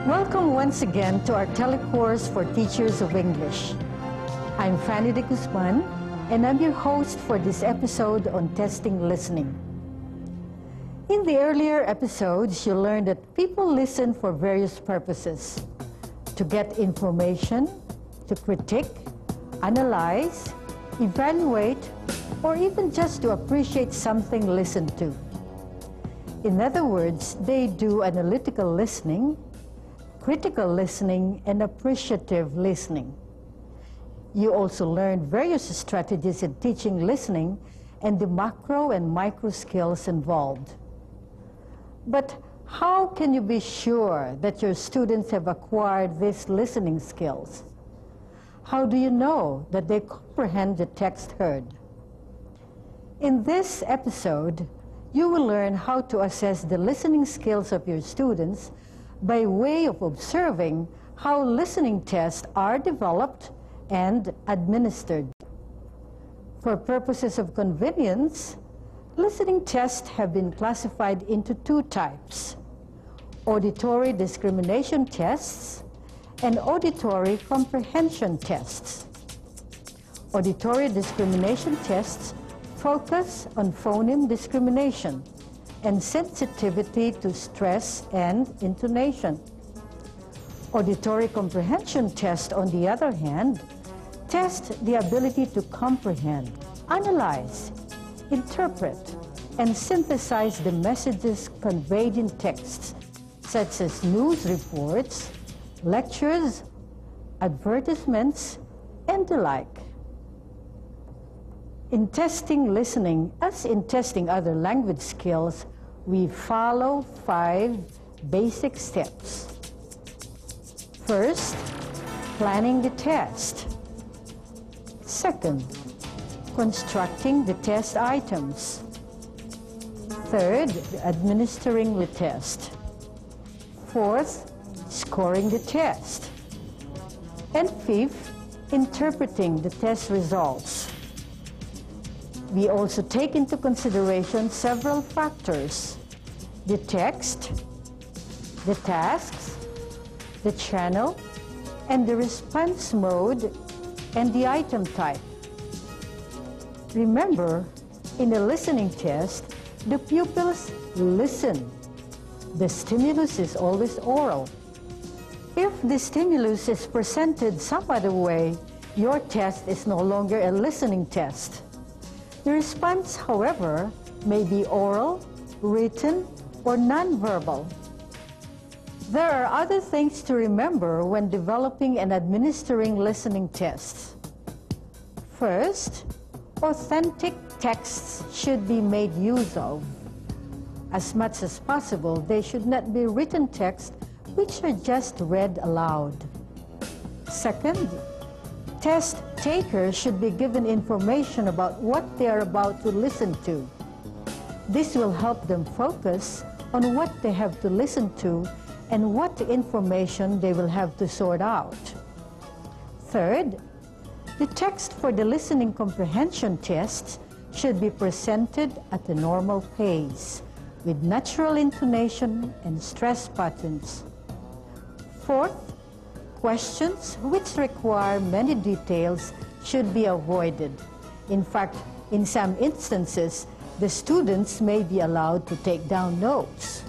Welcome once again to our telecourse for teachers of English. I'm Fanny de Guzman, and I'm your host for this episode on testing listening. In the earlier episodes, you learned that people listen for various purposes: to get information, to critique, analyze, evaluate, or even just to appreciate something listened to. In other words, they do analytical listening, critical listening, and appreciative listening. You also learned various strategies in teaching listening and the macro and micro skills involved. But how can you be sure that your students have acquired these listening skills? How do you know that they comprehend the text heard? In this episode, you will learn how to assess the listening skills of your students by way of observing how listening tests are developed and administered. For purposes of convenience, listening tests have been classified into two types: auditory discrimination tests and auditory comprehension tests. Auditory discrimination tests focus on phoneme discrimination and sensitivity to stress and intonation. Auditory comprehension tests, on the other hand, test the ability to comprehend, analyze, interpret, and synthesize the messages conveyed in texts, such as news reports, lectures, advertisements, and the like. In testing listening, as in testing other language skills, we follow 5 basic steps. First, planning the test. Second, constructing the test items. Third, administering the test. Fourth, scoring the test. And fifth, interpreting the test results. We also take into consideration several factors: the text, the tasks, the channel, and the response mode, and the item type. Remember, in a listening test, the pupils listen. The stimulus is always oral. If the stimulus is presented some other way, your test is no longer a listening test. The response, however, may be oral, written, or nonverbal. There are other things to remember when developing and administering listening tests. First, authentic texts should be made use of. As much as possible, they should not be written texts which are just read aloud. Second, test takers should be given information about what they are about to listen to. This will help them focus on what they have to listen to and what information they will have to sort out. Third, the text for the listening comprehension tests should be presented at a normal pace, with natural intonation and stress patterns. Fourth, questions which require many details should be avoided. In fact, in some instances, the students may be allowed to take down notes.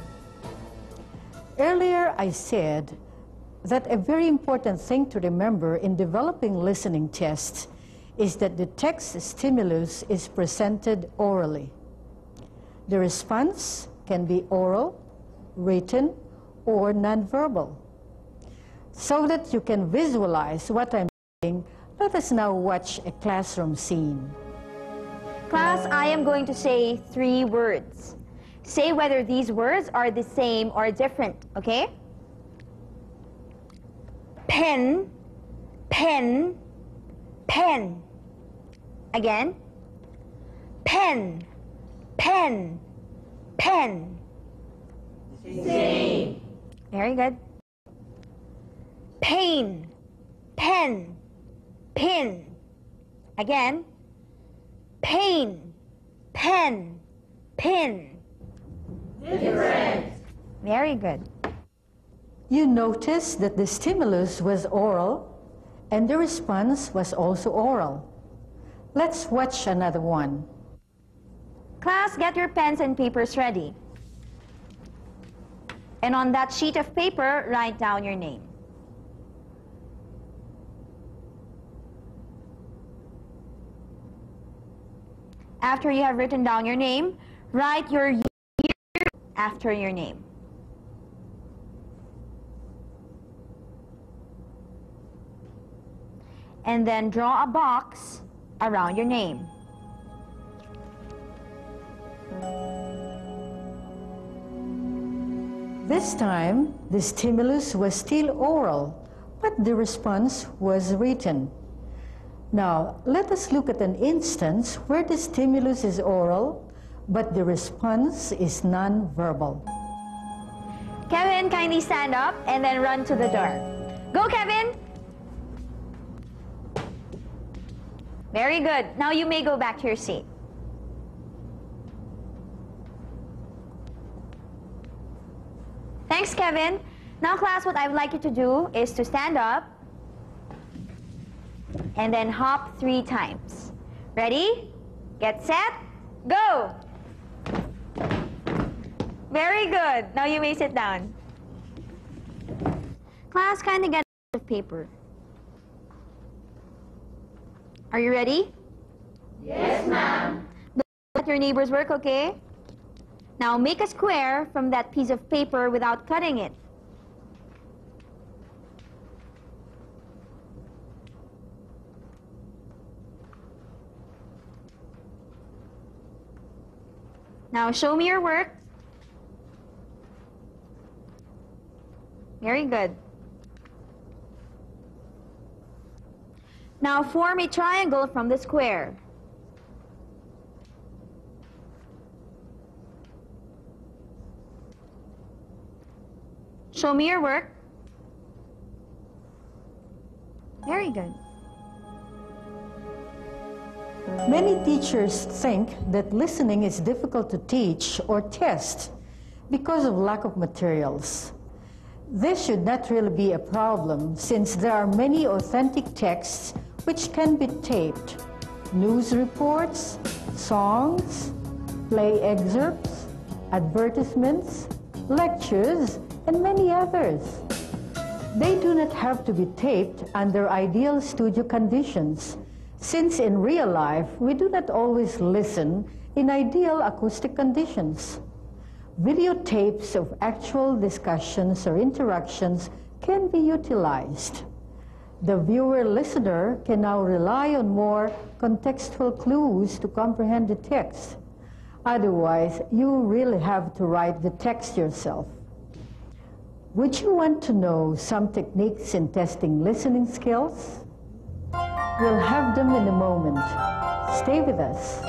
Earlier, I said that a very important thing to remember in developing listening tests is that the text stimulus is presented orally. The response can be oral, written, or nonverbal. So that you can visualize what I'm saying, let us now watch a classroom scene. Class, I am going to say 3 words. Say whether these words are the same or different, okay? Pen, pen, pen. Again. Pen, pen, pen. Same. Very good. Pain, pen, pin. Again. Pain, pen, pin. Different. Very good. You notice that the stimulus was oral and the response was also oral. Let's watch another one. Class, get your pens and papers ready. And on that sheet of paper, write down your name. After you have written down your name, write your year after your name. And then draw a box around your name. This time, the stimulus was still oral, but the response was written. Now, let us look at an instance where the stimulus is oral, but the response is non-verbal. Kevin, kindly stand up and then run to the door. Go, Kevin! Very good. Now you may go back to your seat. Thanks, Kevin. Now, class, what I would like you to do is to stand up and then hop 3 times. Ready? Get set, go! Very good. Now you may sit down. Class, kindly get a piece of paper. Are you ready? Yes, ma'am. Let your neighbor's work, okay? Now make a square from that piece of paper without cutting it. Now show me your work. Very good. Now form a triangle from the square. Show me your work. Very good. Many teachers think that listening is difficult to teach or test because of lack of materials. This should not really be a problem since there are many authentic texts which can be taped. News reports, songs, play excerpts, advertisements, lectures, and many others. They do not have to be taped under ideal studio conditions, since in real life we do not always listen in ideal acoustic conditions. Videotapes of actual discussions or interactions can be utilized. The viewer-listener can now rely on more contextual clues to comprehend the text. Otherwise, you really have to write the text yourself. Would you want to know some techniques in testing listening skills? We'll have them in a moment. Stay with us.